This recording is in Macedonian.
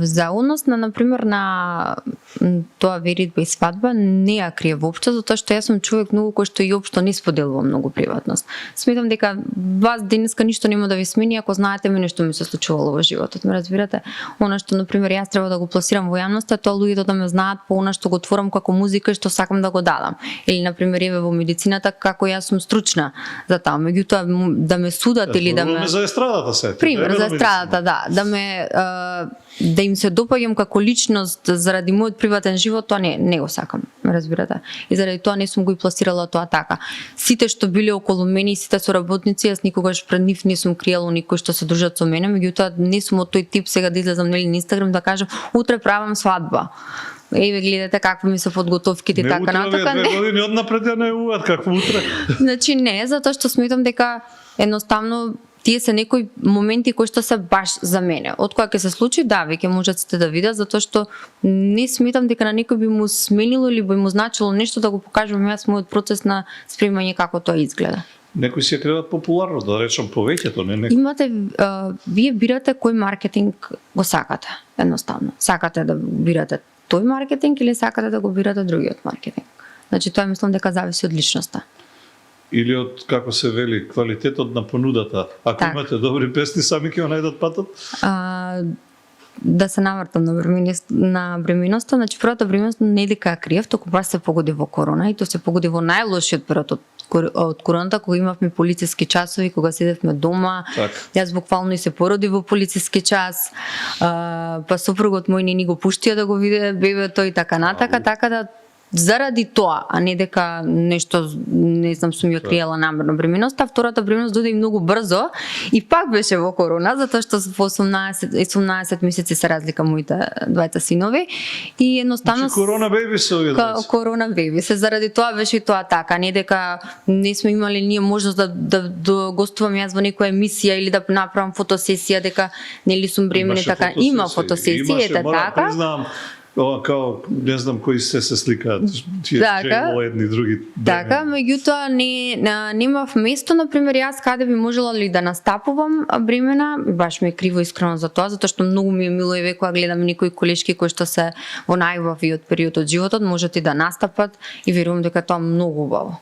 За однос на пример на тоа веридба и свадба не ја крие воопшто, затоа што јас сум човек многу кој што и општо не споделувам многу приватност. Сметам дека вас денеска ништо нема да ви смени ако знаете ми нешто ми се случувало во животот. Ме разбирате? Она што на пример јас треба да го пласирам во јавноста, тоа луѓето да ме знаат по она што го творам како музика и што сакам да го дадам. Или на пример еве во медицината како јас сум стручна за тоа, меѓутоа да ме судат или да ме за естрадата се. Пример за естрадата, да ме да им се допаѓам како личност заради мојот приватен живот, тоа не го сакам, разбирате. И заради тоа не сум го и пласирала тоа така. Сите што биле околу мене и сите соработници, јас никогаш пред нив не сум криела никој што се дружат со мене, меѓутоа не сум од тој тип сега да излезам на Инстаграм да кажам утре правам свадба. Еве гледате какви ми се подготовките и така натака. Не, 2 години однапред ја најуват какво утре. Значи не, затоа што сметам дека едноставно тие се некои моменти кои што се баш за мене. Од кога ќе се случи, да, веќе можат сите да видат, затоа што не сметам дека на некој би му сменило или би му значило нешто да го покажувам јас мојот процес на спремање како тоа изгледа. Некои си ја креат популарно, да речам повеќето, не некој. Имате, вие бирате кој маркетинг го сакате, едноставно. Сакате да бирате тој маркетинг или сакате да го бирате другиот маркетинг. Значи тоа мислам дека зависи од личноста. Или од, како се вели, квалитетот на понудата. Ако так. Имате добри песни, сами ќе го најдат патот? Да се навртам на бременоста, значи првата бременост не дека криев, току баш се погоди во корона и тоа се погоди во најлошиот период од короната, кога имавме полициски часови, кога седевме дома. Так. Јас буквално и се породи во полициски час. Па сопругот мој не ни го пуштија да го види бебето и така натака, така да заради тоа, а не дека нешто, не знам, сум ја криела намерно бременоста. Втората бременост дојде и многу брзо и пак беше во корона, затоа што во 18 месеци се разлика моите двајца синови и едноставно корона беби се овие двајца. Корона беби се, заради тоа беше и тоа така, не дека не сме имали ние можност да гостувам јас во некоја емисија или да направам фотосесија дека нели сум бремена, така има фотосесија, така. Ова као, не знам кои се сликаат, тие едни други. Така, меѓутоа немав место, например, јас каде би можела ли да настапувам бремена, баш ми е криво искрено за тоа, затоа што многу ми е мило еве кога гледам некои колешки кои што се во најубавиот период од животот, можат и да настапат и верувам дека тоа многу убаво.